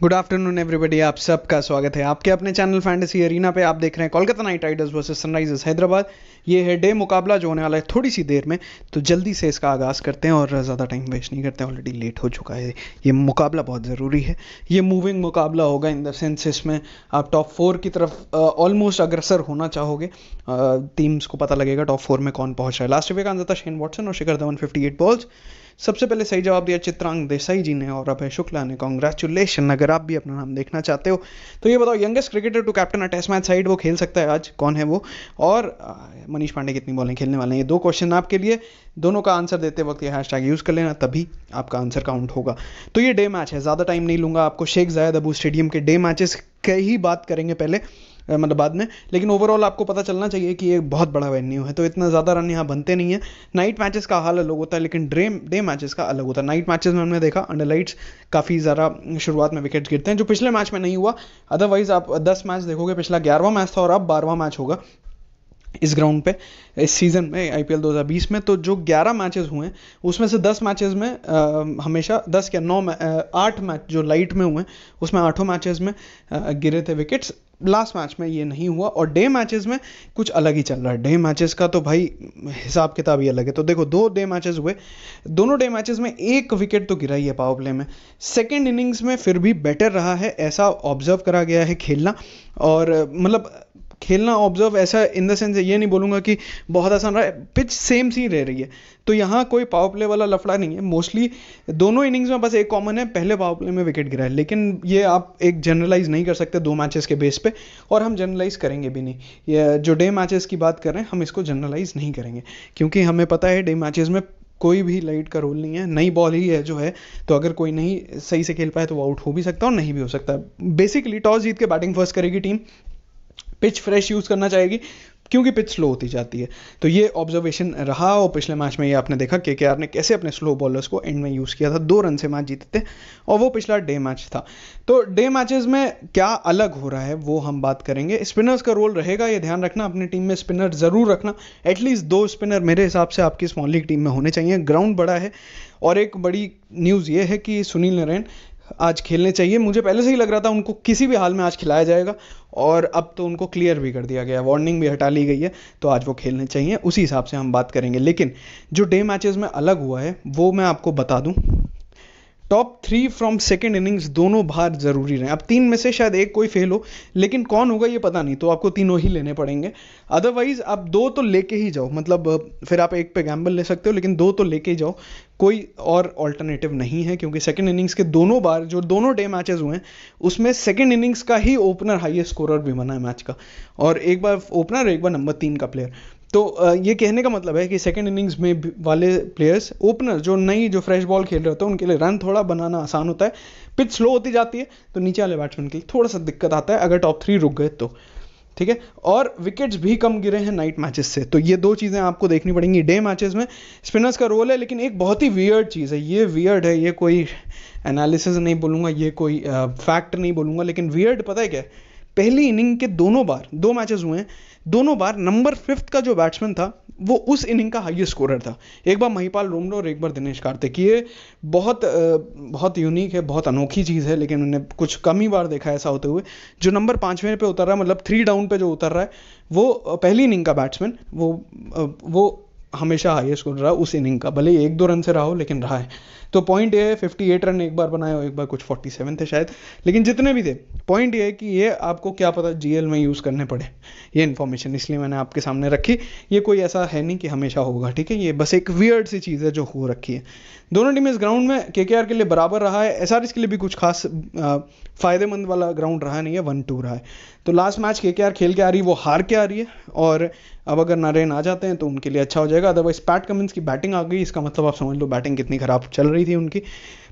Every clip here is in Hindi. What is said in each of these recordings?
गुड आफ्टरनून एवरीबॉडी, आप सबका स्वागत है आपके अपने चैनल फैंटेसी एरिना पे। आप देख रहे हैं Kolkata night Riders versus Sunrisers Hyderabad. ये है डे मुकाबला जो होने वाला है थोड़ी सी देर में, तो जल्दी से इसका आगाज़ करते हैं और ज़्यादा टाइम वेस्ट नहीं करते हैं, ऑलरेडी लेट हो चुका है। ये मुकाबला बहुत ज़रूरी है, ये मूविंग मुकाबला होगा इन द सेंस इसमें आप टॉप 4 की तरफ ऑलमोस्ट अग्रसर होना चाहोगे। टीम्स को पता लगेगा टॉप 4 में कौन पहुंच रहा है। लास्ट वीक का आंसर था शेन वॉटसन और शिखर धवन 58 बॉल्स। सबसे पहले सही जवाब दिया चित्रांग देसाई जी ने और अभय शुक्ला ने। कांग्रेचुलेशन। अगर आप भी अपना नाम देखना चाहते हो तो ये बताओ, youngest cricketer to captain a test match side, वो खेल सकता है आज, कौन है वो? और मनीष पांडे कितनी बॉलें खेलने वाले हैं? ये दो क्वेश्चन आपके लिए, दोनों का आंसर देते वक्त ये हैशटैग यूज़ कर लेना, तभी आपका आंसर काउंट होगा। तो ये डे मैच है, ज़्यादा टाइम नहीं लूँगा आपको। शेख जायद अबू स्टेडियम के डे मैचेस की ही बात करेंगे पहले, मतलब बाद में, लेकिन ओवरऑल आपको पता चलना चाहिए कि ये बहुत बड़ा वेन्यू है, तो इतना ज़्यादा रन यहाँ बनते नहीं है। नाइट मैचेस का हाल अलग होता है, लेकिन डे मैचेस का अलग होता है। नाइट मैचेस में हमने देखा अंडर लाइट्स काफ़ी ज़्यादा शुरुआत में विकेट्स गिरते हैं, जो पिछले मैच में नहीं हुआ। अदरवाइज आप 10 मैच देखोगे, पिछला 11वां मैच था और अब 12वां मैच होगा इस ग्राउंड पे इस सीज़न में, आईपीएल 2020 में। तो जो 11 मैचेस हुए हैं उसमें से 10 मैचेस में हमेशा 10 क्या 8 मैच जो लाइट में हुए उसमें 8 मैचेस में गिरे थे विकेट्स। लास्ट मैच में ये नहीं हुआ और डे मैचेस में कुछ अलग ही चल रहा है। डे मैचेस का तो भाई हिसाब किताब ही अलग है। तो देखो, 2 डे मैचेस हुए, दोनों डे मैचेस में 1 विकेट तो गिरा ही है पावर प्ले में। सेकेंड इनिंग्स में फिर भी बेटर रहा है, ऐसा ऑब्जर्व करा गया है खेलना। और मतलब खेलना ऑब्जर्व ऐसा इन द सेंस, ये नहीं बोलूँगा कि बहुत आसान रहा है, पिच सेम सी रह रही है, तो यहाँ कोई पावर प्ले वाला लफड़ा नहीं है। मोस्टली दोनों इनिंग्स में बस एक कॉमन है, पहले पावर प्ले में विकेट गिरा है, लेकिन ये आप एक जनरलाइज नहीं कर सकते 2 मैचेस के बेस पे, और हम जनरलाइज करेंगे भी नहीं। ये जो डे मैचेस की बात कर रहे हैं, हम इसको जनरलाइज नहीं करेंगे, क्योंकि हमें पता है डे मैचेस में कोई भी लाइट का रोल नहीं है, नई बॉल ही है जो है, तो अगर कोई नहीं सही से खेल पाए तो वो आउट हो भी सकता है और नहीं भी हो सकता। बेसिकली टॉस जीत के बैटिंग फर्स्ट करेगी टीम, पिच फ्रेश यूज़ करना चाहेगी क्योंकि पिच स्लो होती जाती है। तो ये ऑब्जर्वेशन रहा, और पिछले मैच में ये आपने देखा केकेआर ने कैसे अपने स्लो बॉलर्स को एंड में यूज़ किया था, 2 रन से मैच जीते थे, और वो पिछला डे मैच था। तो डे मैचेस में क्या अलग हो रहा है वो हम बात करेंगे। स्पिनर्स का रोल रहेगा, ये ध्यान रखना, अपनी टीम में स्पिनर ज़रूर रखना। एटलीस्ट 2 स्पिनर मेरे हिसाब से आपकी स्मॉल लीग टीम में होने चाहिए। ग्राउंड बड़ा है, और एक बड़ी न्यूज़ ये है कि सुनील नारायण आज खेलने चाहिए। मुझे पहले से ही लग रहा था उनको किसी भी हाल में आज खिलाया जाएगा, और अब तो उनको क्लियर भी कर दिया गया, वार्निंग भी हटा ली गई है, तो आज वो खेलने चाहिए। उसी हिसाब से हम बात करेंगे। लेकिन जो डे मैचेस में अलग हुआ है वो मैं आपको बता दूं। टॉप 3 फ्रॉम सेकेंड इनिंग्स दोनों बाहर जरूरी रहे। अब 3 में से शायद एक कोई फेल हो, लेकिन कौन होगा ये पता नहीं, तो आपको तीनों ही लेने पड़ेंगे। अदरवाइज आप 2 तो लेके ही जाओ, मतलब फिर आप एक पे गैम्बल ले सकते हो, लेकिन 2 तो लेके ही जाओ, कोई और ऑल्टरनेटिव नहीं है। क्योंकि सेकेंड इनिंग्स के दोनों बार जो दोनों डे मैचेस हुए हैं उसमें सेकेंड इनिंग्स का ही ओपनर हाईएस्ट स्कोरर भी बना है मैच का, और एक बार ओपनर, एक बार नंबर 3 का प्लेयर। तो ये कहने का मतलब है कि सेकंड इनिंग्स में वाले प्लेयर्स, ओपनर जो फ्रेश बॉल खेल रहे होते हैं, उनके लिए रन थोड़ा बनाना आसान होता है। पिच स्लो होती जाती है तो नीचे वाले बैट्समैन के लिए थोड़ा सा दिक्कत आता है अगर टॉप 3 रुक गए तो, ठीक है। और विकेट्स भी कम गिरे हैं नाइट मैचेस से, तो ये 2 चीज़ें आपको देखनी पड़ेंगी। डे मैचेस में स्पिनर्स का रोल है, लेकिन एक बहुत ही वियर्ड चीज़ है, ये वियर्ड है, ये कोई एनालिसिस नहीं बोलूँगा, ये कोई फैक्ट नहीं बोलूँगा, लेकिन वियर्ड पता है क्या है? पहली इनिंग के दोनों बार 2 मैचेस हुए हैं, दोनों बार नंबर 5 का जो बैट्समैन था वो उस इनिंग का हाईएस्ट स्कोरर था। एक बार महिपाल रोमडो और एक बार दिनेश कार्तिक। ये बहुत यूनिक है, बहुत अनोखी चीज़ है, लेकिन उन्हें कुछ कम ही बार देखा ऐसा होते हुए। जो नंबर 5वें पे उतर रहा है, मतलब 3 डाउन पे जो उतर रहा है, वो पहली इनिंग का बैट्समैन, वो हमेशा हाईएस्ट स्कोर रहा उस इनिंग का, भले 1-2 रन से रहा हो, लेकिन रहा है। तो पॉइंट ये है, 58 रन एक बार बनाए और एक बार कुछ 47 थे शायद, लेकिन जितने भी थे, पॉइंट ये है कि ये आपको क्या पता जीएल में यूज़ करने पड़े, ये इन्फॉर्मेशन इसलिए मैंने आपके सामने रखी। ये कोई ऐसा है नहीं कि हमेशा होगा, ठीक है, ये बस एक वियर्ड सी चीज़ है जो हो रखी है। दोनों टीम इस ग्राउंड में केकेआर के लिए बराबर रहा है, एसआरएच के लिए भी कुछ खास फ़ायदेमंद वाला ग्राउंड रहा नहीं है, 1-2 रहा है। तो लास्ट मैच केकेआर खेल के आ रही है, वो हार के आ रही है, और अब अगर नारायण आ जाते हैं तो उनके लिए अच्छा हो जाएगा। अदरवाइज पैट कमिंस की बैटिंग आ गई, इसका मतलब आप समझ लो बैटिंग कितनी खराब चल रही थी उनकी।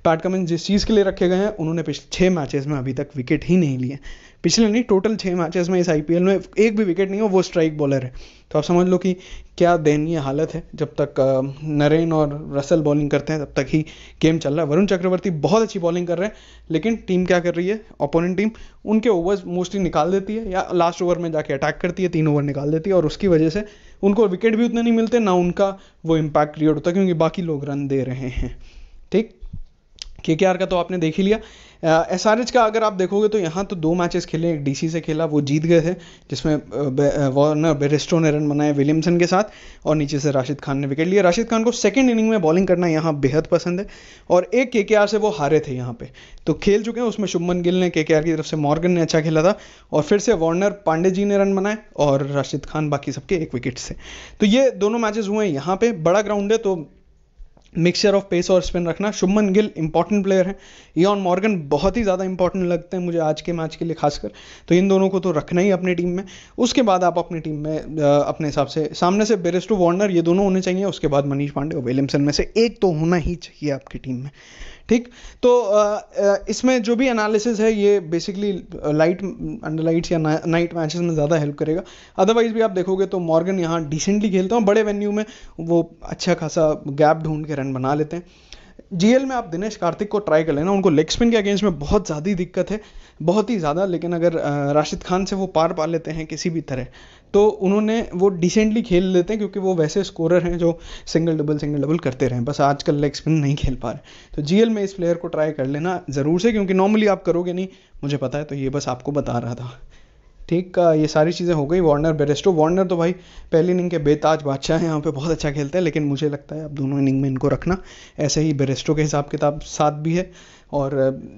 पैट कमिंस जिस चीज़ के लिए रखे गए हैं, उन्होंने पिछले 6 मैचेस में अभी तक विकेट ही नहीं लिए। पिछले नहीं, टोटल 6 मैचेस में इस आईपीएल में एक भी विकेट नहीं हो, वो स्ट्राइक बॉलर है। तो आप समझ लो कि क्या दयनीय हालत है। जब तक नरेन और रसल बॉलिंग करते हैं तब तक ही गेम चल रहा है। वरुण चक्रवर्ती बहुत अच्छी बॉलिंग कर रहे हैं, लेकिन टीम क्या कर रही है, ओपोनेंट टीम उनके ओवर्स मोस्टली निकाल देती है, या लास्ट ओवर में जाके अटैक करती है, 3 ओवर निकाल देती है, और उसकी वजह से उनको विकेट भी उतने नहीं मिलते, ना उनका वो इम्पैक्ट क्रिएट होता, क्योंकि बाकी लोग रन दे रहे हैं, ठीक। केकेआर का तो आपने देख ही लिया। एसआरएच का अगर आप देखोगे तो यहाँ तो 2 मैचेस खेले, एक डीसी से खेला, वो जीत गए थे, जिसमें वार्नर बेरेस्टो ने रन बनाए विलियमसन के साथ, और नीचे से राशिद खान ने विकेट लिया। राशिद खान को सेकंड इनिंग में बॉलिंग करना यहाँ बेहद पसंद है, और एक केकेआर से वो हारे थे यहाँ पे, तो खेल चुके हैं। उसमें शुभमन गिल ने केकेआर की तरफ से, मॉर्गन ने अच्छा खेला था, और फिर से वार्नर पांडे जी ने रन बनाए, और राशिद खान बाकी सबके 1 विकेट से। तो ये दोनों मैचेस हुए हैं यहाँ पे। बड़ा ग्राउंड है तो मिक्सचर ऑफ पेस और स्पिन रखना। शुभमन गिल इंपॉर्टेंट प्लेयर है, इयॉन मॉर्गन बहुत ही ज़्यादा इंपॉर्टेंट लगते हैं मुझे आज के मैच के लिए खासकर, तो इन दोनों को तो रखना ही अपनी टीम में। उसके बाद आप अपनी टीम में अपने हिसाब से सामने से बेरेस्टो, वार्नर, ये दोनों होने चाहिए। उसके बाद मनीष पांडे और विलियमसन में से एक तो होना ही चाहिए आपकी टीम में, ठीक। तो इसमें जो भी एनालिसिस है ये बेसिकली लाइट, अंडर लाइट्स या नाइट मैचेस में ज़्यादा हेल्प करेगा। अदरवाइज भी आप देखोगे तो मॉर्गन यहाँ डिसेंटली खेलता हूँ, बड़े वेन्यू में वो अच्छा खासा गैप ढूंढ के रन बना लेते हैं। जीएल में आप दिनेश कार्तिक को ट्राई कर लेना, उनको लेग स्पिन के अगेंस्ट में बहुत ज़्यादा ही दिक्कत है, बहुत ही ज़्यादा, लेकिन अगर राशिद खान से वो पार पा लेते हैं किसी भी तरह तो उन्होंने वो डिसेंटली खेल लेते हैं, क्योंकि वो वैसे स्कोरर हैं जो सिंगल डबल करते रहे, बस आजकल लेग स्पिन नहीं खेल पा रहे। तो जीएल में इस प्लेयर को ट्राई कर लेना ज़रूर से, क्योंकि नॉर्मली आप करोगे नहीं, मुझे पता है, तो ये बस आपको बता रहा था, ठीक। ये सारी चीज़ें हो गई। वार्नर बेरेस्टो, वार्नर तो भाई पहली इनिंग के बेताज बादशाह हैं, यहाँ पे बहुत अच्छा खेलते हैं, लेकिन मुझे लगता है अब दोनों इनिंग में इनको रखना। ऐसे ही बेरेस्टो के हिसाब किताब साथ भी है, और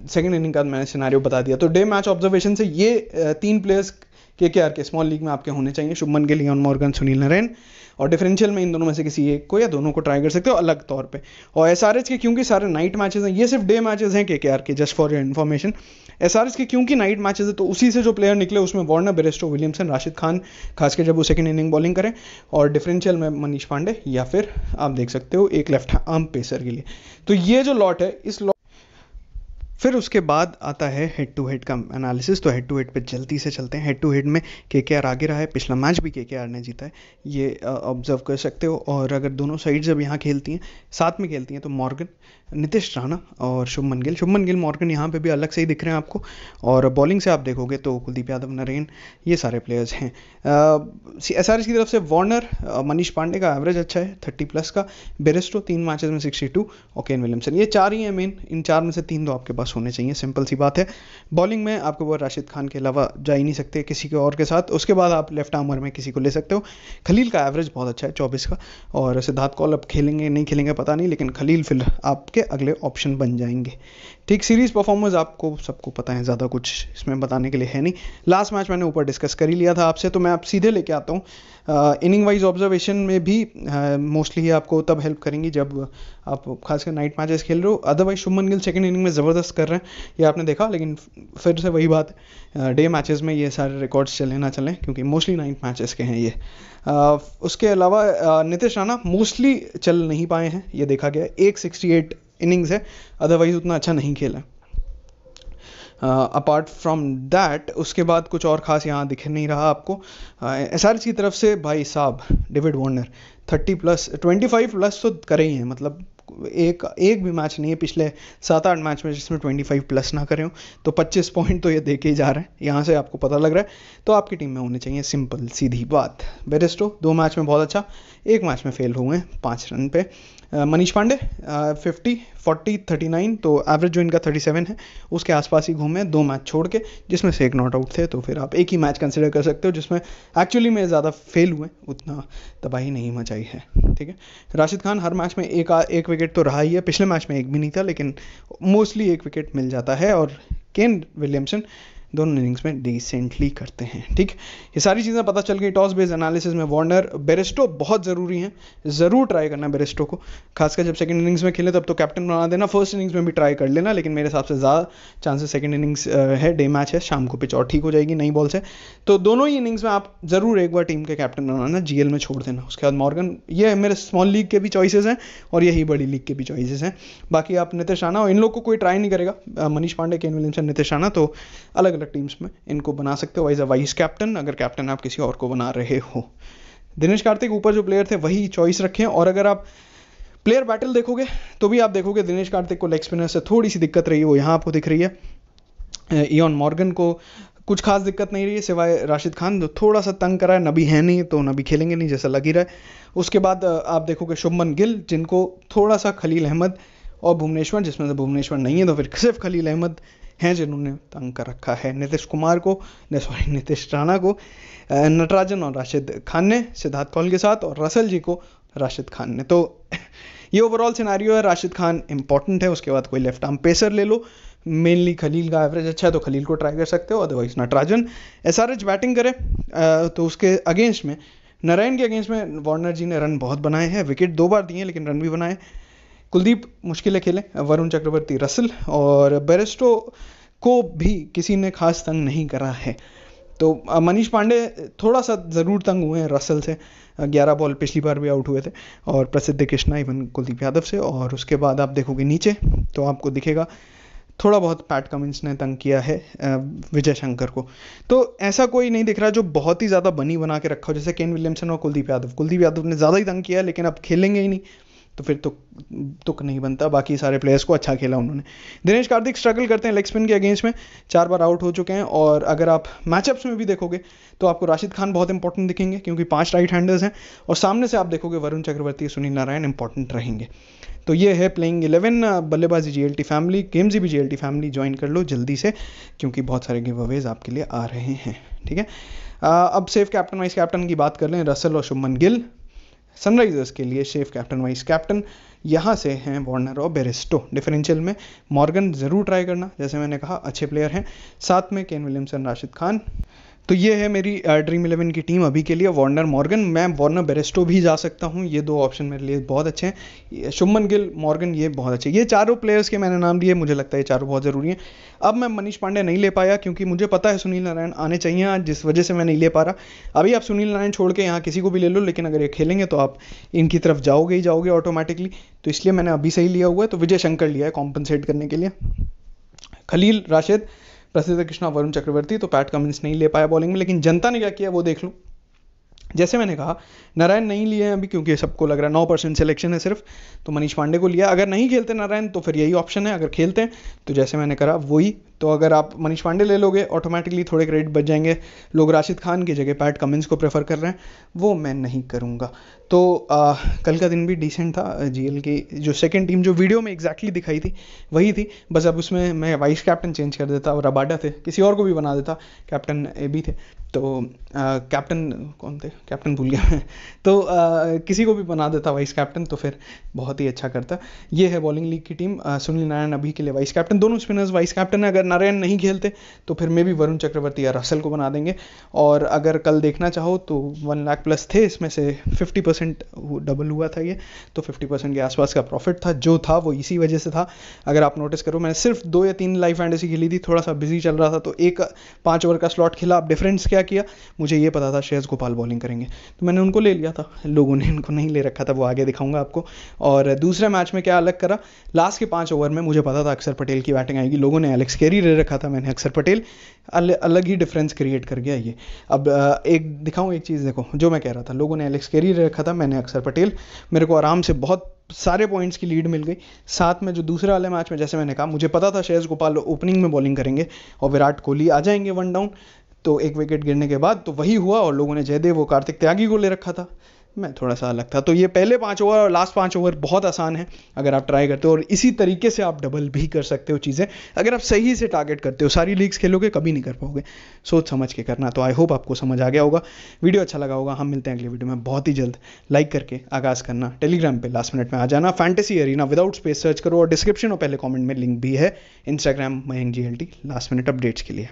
सेकंड इनिंग का मैंने सिनारियो बता दिया। तो डे मैच ऑब्जर्वेशन से ये 3 प्लेयर्स केकेआर के स्मॉल लीग में आपके होने चाहिए, शुभमन गिल, इयॉन मॉर्गन, सुनील नारायण, और डिफरेंशियल में इन दोनों में से किसी एक को या दोनों को ट्राई कर सकते हो अलग तौर पे। और एसआरएच के क्योंकि सारे नाइट मैचेस हैं, ये सिर्फ डे मैचेस हैं केकेआर के, just for your information. SRH के क्योंकि नाइट मैचेस है तो उसी से जो प्लेयर निकले उसमें Warner, Bairstow, Williamson, Rashid Khan, खासकर जब वो सेकंड इनिंग बॉलिंग करें, और डिफरेंशियल में मनीष पांडे, या फिर आप देख सकते हो एक लेफ्ट आर्म पेसर के लिए। तो ये जो लॉट है, इस फिर उसके बाद आता है हेड टू हेड का एनालिसिस। तो हेड टू हेड पे जल्दी से चलते हैं। हेड टू हेड में केकेआर आगे रहा है, पिछला मैच भी केकेआर ने जीता है, ये ऑब्जर्व कर सकते हो। और अगर दोनों साइड जब यहाँ खेलती हैं, साथ में खेलती हैं, तो मॉर्गन, नीतीश राणा और शुभमन गिल, मॉर्गन यहाँ पे भी अलग से ही दिख रहे हैं आपको। और बॉलिंग से आप देखोगे तो कुलदीप यादव, नरेन, ये सारे प्लेयर्स हैं। एसआरएच की तरफ से वार्नर, मनीष पांडे का एवरेज अच्छा है 30+ का, बेरेस्टो 3 मैचेस में 62, और केन विलियमसन, ये 4 ही हैं मेन। इन 4 में से 3 तो आपके पास होने चाहिए, सिंपल सी बात है। बॉलिंग में आपके वो राशिद खान के अलावा जा ही नहीं सकते किसी के और के साथ। उसके बाद आप लेफ्ट आर्मर में किसी को ले सकते हो। खलील का एवरेज बहुत अच्छा है 24 का, और सिद्धार्थ कौल अब खेलेंगे नहीं खेलेंगे पता नहीं, लेकिन खलील फिर आपके अगले ऑप्शन बन जाएंगे, ठीक। सीरीज परफॉर्मेंस आपको सबको पता है, ज़्यादा कुछ इसमें बताने के लिए है नहीं। लास्ट मैच मैंने ऊपर डिस्कस कर ही लिया था आपसे, तो मैं आप सीधे लेके आता हूँ। इनिंग वाइज ऑब्जर्वेशन में भी मोस्टली आपको तब हेल्प करेंगी जब आप खासकर नाइट मैचेस खेल रहे हो। Otherwise Shubman Gill second inning में ज़बरदस्त कर रहे हैं, ये आपने देखा, लेकिन फिर से वही बात, डे मैचेस में ये सारे रिकॉर्ड्स चले ना चलें, क्योंकि मोस्टली नाइट मैचेस के हैं ये। उसके अलावा नीतीश राणा मोस्टली चल नहीं पाए हैं, ये देखा गया। 168 इनिंग्स है, अदरवाइज उतना अच्छा नहीं खेला। अपार्ट फ्रॉम दैट उसके बाद कुछ और खास यहाँ दिख नहीं रहा आपको। एसआरएच की तरफ से भाई साहब डेविड वार्नर 30+, 25+ तो करे ही हैं, मतलब एक भी मैच नहीं है पिछले 7-8 मैच में जिसमें 25+ ना करे हो। तो 25 पॉइंट तो ये दे के ही जा रहे हैं, यहाँ से आपको पता लग रहा है। तो आपकी टीम में होने चाहिए, सिंपल सीधी बात। बेरेस्टो 2 मैच में बहुत अच्छा, 1 मैच में फेल हुए हैं 5 रन पे। मनीष पांडे 50, 40, 39, तो एवरेज जो इनका 37 है उसके आसपास ही घूमे 2 मैच छोड़ के, जिसमें से एक नॉट आउट थे। तो फिर आप एक ही मैच कंसिडर कर सकते हो जिसमें एक्चुअली में ज़्यादा फेल हुए, उतना तबाही नहीं मचाई है, ठीक है। राशिद खान हर मैच में एक विकेट तो रहा ही है, पिछले मैच में एक भी नहीं था, लेकिन मोस्टली 1 विकेट मिल जाता है। और केन विलियमसन दोनों इनिंग्स में डिसेंटली करते हैं, ठीक। ये सारी चीज़ें पता चल गई। टॉस बेस्ड एनालिसिस में वार्नर, बेरेस्टो बहुत ज़रूरी हैं, ज़रूर ट्राई करना बेरेस्टो को, खासकर जब सेकंड इनिंग्स में खेले तब तो कैप्टन बना देना। फर्स्ट इनिंग्स में भी ट्राई कर लेना, लेकिन मेरे हिसाब से ज़्यादा चांसेस सेकंड इनिंग्स है, डे मैच है, शाम को पिच और ठीक हो जाएगी नई बॉल से। तो दोनों ही इनिंग्स में आप ज़रूर एक बार टीम के कैप्टन बनाना, जीएल में छोड़ देना। उसके बाद मॉर्गन, ये मेरे स्मॉल लीग के भी चॉइसेस हैं और यही बड़ी लीग के भी चॉइसेस हैं। बाकी आप नीतीश राणा, इन लोग को कोई ट्राई नहीं करेगा, मनीष पांडे, केन विलियमसन, नीतीश राणा, तो अलग अलग टीम्स में इनको बना सकते हो एज अ वाइस कैप्टन, अगर कैप्टन आप किसी और को बना रहे हो। दिनेश कार्तिक ऊपर जो प्लेयर थे वही चॉइस रखें। और अगर आप प्लेयर बैटल देखोगे तो भी आप देखोगे दिनेश कार्तिक को लेग स्पिनर से थोड़ी सी दिक्कत रही है, वो यहाँ आपको दिख रही है। इयॉन मॉर्गन को कुछ खास दिक्कत नहीं रही है, सिवाय राशिद खान जो थोड़ा सा तंग करा है, नबी है नहीं तो नबी खेलेंगे नहीं जैसा लग ही रहा है। उसके बाद आप देखोगे शुभमन गिल, जिनको थोड़ा सा खलील अहमद और भुवनेश्वर, जिसमें से भुवनेश्वर नहीं है तो फिर सिर्फ खलील अहमद हैं जिन्होंने तंग कर रखा है। नीतीश कुमार को, नीतीश राणा को नटराजन और राशिद खान ने सिद्धार्थ कौल के साथ, और रसल जी को राशिद खान ने। तो ये ओवरऑल सिनारियो है। राशिद खान इंपॉर्टेंट है, उसके बाद कोई लेफ्ट आर्म पेसर ले लो। मेनली खलील का एवरेज अच्छा है तो खलील को ट्राई कर सकते हो, अदरवाइज नटराजन। एसआरएच बैटिंग करे तो उसके अगेंस्ट में, नारायण के अगेंस्ट में वार्नर जी ने रन बहुत बनाए हैं, विकेट 2 बार दिए हैं लेकिन रन भी बनाए। कुलदीप मुश्किलें खेले, वरुण चक्रवर्ती, रसल और बेरेस्टो को भी किसी ने खास तंग नहीं करा है। तो मनीष पांडे थोड़ा सा ज़रूर तंग हुए हैं रसल से, 11 बॉल पिछली बार भी आउट हुए थे, और प्रसिद्ध कृष्णा इवन कुलदीप यादव से। और उसके बाद आप देखोगे नीचे तो आपको दिखेगा थोड़ा बहुत पैट कमिंस ने तंग किया है विजय शंकर को। तो ऐसा कोई नहीं दिख रहा जो बहुत ही ज़्यादा बनी बना के रखा हो, जैसे केन विलियमसन और कुलदीप यादव। कुलदीप यादव ने ज़्यादा ही तंग किया है, लेकिन अब खेलेंगे ही नहीं तो फिर तुक नहीं बनता। बाकी सारे प्लेयर्स को अच्छा खेला उन्होंने। दिनेश कार्तिक स्ट्रगल करते हैं लेग स्पिन के अगेंस्ट में, 4 बार आउट हो चुके हैं। और अगर आप मैचअप्स में भी देखोगे तो आपको राशिद खान बहुत इंपॉर्टेंट दिखेंगे क्योंकि 5 राइट हैंडर्स हैं, और सामने से आप देखोगे वरुण चक्रवर्ती, सुनील नारायण इंपॉर्टेंट रहेंगे। तो ये है प्लेइंग 11 बल्लेबाजी जीएलटी फैमिली। गेम्स भी जीएलटी फैमिली ज्वाइन कर लो जल्दी से, क्योंकि बहुत सारे गिव अवेज आपके लिए आ रहे हैं। ठीक है, अब सेफ कैप्टन वाइस कैप्टन की बात कर लें। रसल और शुभमन गिल सनराइजर्स के लिए सेफ कैप्टन वाइस कैप्टन यहाँ से हैं वार्नर और बेरेस्टो। डिफरेंशियल में मॉर्गन ज़रूर ट्राई करना, जैसे मैंने कहा अच्छे प्लेयर हैं, साथ में केन विलियमसन, राशिद खान। तो ये है मेरी ड्रीम 11 की टीम अभी के लिए। वार्नर, मॉर्गन, मैं वार्नर बेरेस्टो भी जा सकता हूँ, ये 2 ऑप्शन मेरे लिए बहुत अच्छे हैं। शुभमन गिल, मॉर्गन, ये बहुत अच्छे। ये चारों प्लेयर्स के मैंने नाम लिए, मुझे लगता है ये चारों बहुत ज़रूरी हैं। अब मैं मनीष पांडे नहीं ले पाया क्योंकि मुझे पता है सुनील नारायण आने चाहिए आज, जिस वजह से मैं नहीं ले पा रहा। अभी आप सुनील नारायण छोड़ के यहाँ किसी को भी ले लो, लेकिन अगर ये खेलेंगे तो आप इनकी तरफ जाओगे ही जाओगे ऑटोमेटिकली, तो इसलिए मैंने अभी से ही लिया हुआ है। तो विजय शंकर लिया है कॉम्पनसेट करने के लिए। खलील, राशिद, प्रसिद्ध कृष्णा, वरुण चक्रवर्ती। तो पैट कमिंस नहीं ले पाया बॉलिंग में, लेकिन जनता ने क्या किया वो देख लो। जैसे मैंने कहा नारायण नहीं लिए हैं अभी क्योंकि सबको लग रहा है 9% सिलेक्शन है सिर्फ, तो मनीष पांडे को लिया। अगर नहीं खेलते नारायण तो फिर यही ऑप्शन है, अगर खेलते हैं तो जैसे मैंने करा वही। तो अगर आप मनीष पांडे ले लोगे ऑटोमेटिकली थोड़े क्रेडिट बच जाएंगे। लोग राशिद खान की जगह पैट कमिंस को प्रेफर कर रहे हैं, वो मैं नहीं करूँगा। तो कल का दिन भी डिसेंट था। जीएल की जो सेकंड टीम जो वीडियो में एग्जैक्टली दिखाई थी वही थी, बस अब उसमें मैं वाइस कैप्टन चेंज कर देता और रबाडा थे, किसी और को भी बना देता, कैप्टन ए बी थे। तो कैप्टन कौन थे, कैप्टन भूल गया मैं। तो किसी को भी बना देता वाइस कैप्टन तो फिर बहुत ही अच्छा करता। ये है बॉलिंग लीग की टीम। सुनील नारायण अभी के लिए वाइस कैप्टन, दोनों स्पिनर्स वाइस कैप्टन है। अगर नारायण नहीं खेलते तो फिर मे भी वरुण चक्रवर्ती या रसल को बना देंगे। और अगर कल देखना चाहो तो 1 लाख प्लस थे, इसमें से 50% डबल हुआ था ये, तो 50% के आसपास का प्रॉफिट था। जो था वो इसी वजह से था। अगर आप नोटिस करो मैंने सिर्फ 2 या 3 लाइव फैंटेसी खेली थी, थोड़ा सा बिजी चल रहा था, तो एक 5 ओवर का स्लॉट खेला। अब डिफरेंस क्या किया, मुझे ये पता था श्रेयस गोपाल बॉलिंग करेंगे तो मैंने उनको ले लिया था, लोगों ने इनको नहीं ले रखा था, वो आगे दिखाऊंगा आपको। और दूसरे मैच में क्या अलग करा, लास्ट के 5 ओवर में मुझे पता था अक्षर पटेल की बैटिंग आएगी, लोगों ने एलेक्स कैरी ले रखा था, मैंने अक्षर पटेल, अलग ही डिफरेंस क्रिएट कर गया ये। अब एक दिखाऊं एक चीज़, देखो जो मैं कह रहा था, लोगों ने एलेक्स कैरी ले रखा था, मैंने अक्षर पटेल, मेरे को आराम से बहुत सारे पॉइंट्स की लीड मिल गई। साथ में जो दूसरे वाले मैच में जैसे मैंने कहा मुझे पता था श्रेयस गोपाल ओपनिंग में बॉलिंग करेंगे और विराट कोहली आ जाएंगे 1 डाउन, तो 1 विकेट गिरने के बाद तो वही हुआ और लोगों ने जयदेव और कार्तिक त्यागी को ले रखा था, मैं थोड़ा सा अलग था। तो ये पहले 5 ओवर और लास्ट 5 ओवर बहुत आसान है अगर आप ट्राई करते हो, और इसी तरीके से आप डबल भी कर सकते हो चीज़ें अगर आप सही से टारगेट करते हो। सारी लीग्स खेलोगे कभी नहीं कर पाओगे, सोच समझ के करना। तो आई होप आपको समझ आ गया होगा, वीडियो अच्छा लगा होगा। हम मिलते हैं अगले वीडियो में बहुत ही जल्द। लाइक करके आगाज़ करना, टेलीग्राम पे लास्ट मिनट में आ जाना, fantasy arena without space search करो, और डिस्क्रिप्शन और पहले कॉमेंट में लिंक भी है Instagram Mayank GLT last minute updates के लिए।